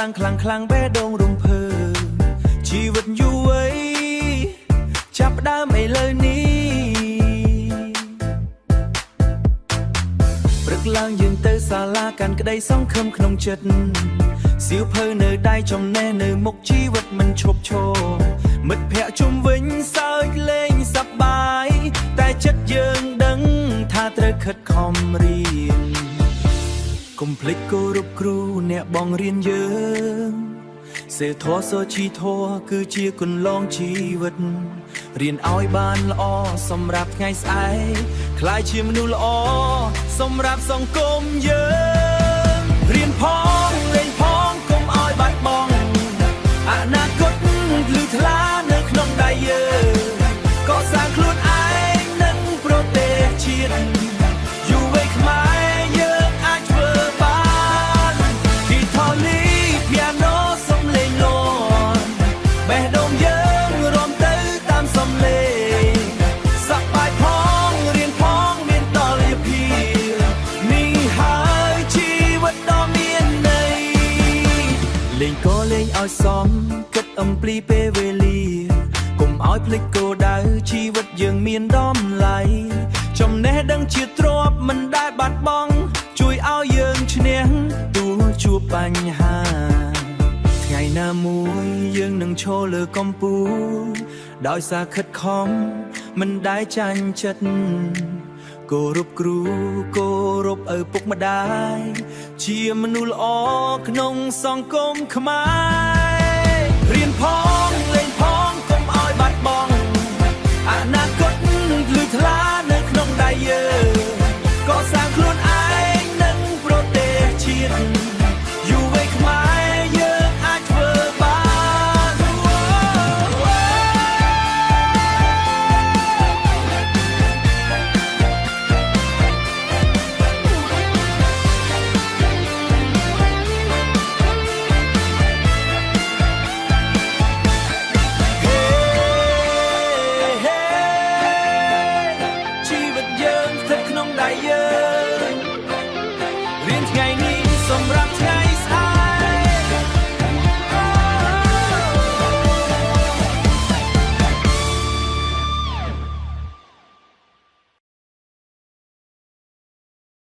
ឡើងខ្លាំងបេះដូងរំភើបជីវិតយូរវ័យចាប់ដើមឥឡូវនេះព្រឹកឡើងយើងទៅសាលាកាន់ក្តីសង្ឃឹមក្នុងចិត្តសៀវភៅនៅដៃចំណេះនៅមុខជីវិតមិនឈប់ឈរមិត្តភក្តិជុំវិញសើចលេងសប្បាយតែចិត្តយើងដឹងថាត្រូវខិតខំរៀនកុំភ្លេចគោរពគ្រូអ្នកបង្រៀនយើងសេធរសូជីធរគឺជាគន្លងជីវិតរៀនឲ្យបានល្អសម្រាប់ថ្ងៃស្អែកក្លាយជាមនុស្សល្អសម្រាប់សង្គមយើងរៀនផងលេងផងកុំឲ្យបាត់បង់អនាគតភ្លឺថ្លានៅក្នុងដៃយើងកសាងខ្លួនឯងនិងប្រទេសជាតិយុវវ័យខ្មែរយើងអាចធ្វើបានគីថលីពីយ៉ាណូសំឡេងលន់បេះដូងយើងរួមទៅតាមសំឡេងសប្បាយផងរៀនផងមានតលយភាពនេះហើយជីវិតដ៏មានន័យលេងក៏លេងឲ្យសមគិតអំពីពេលវេលាកុំឲ្យភ្លេចគោលដៅជីវិតយើងមានតម្លៃចំណេះដឹងជាទ្រព្យមិនដែលបាត់បង់ជួយឲ្យយើងឈ្នះទូជួបបញ្ហាថ្ងៃណាមួយយើងនឹងឈរលើកំពូលដោយសារខិតខំមិនដែលចាញ់ចិត្តគោរពគ្រូគោរពឪពុកម្ដាយជាមនុស្សល្អក្នុងសង្គមខ្មែររៀនផងលេងផងកុំឲ្យបាត់បង់អនាគតភ្លឺថ្លានៅក្នុងដៃយើងកសាងខ្លួនឯងនិងប្រទេសជាតិយុវវ័យខ្មែរយើងអាចធ្វើបានជីវិតយើងស្ថិតក្នុងដៃយើង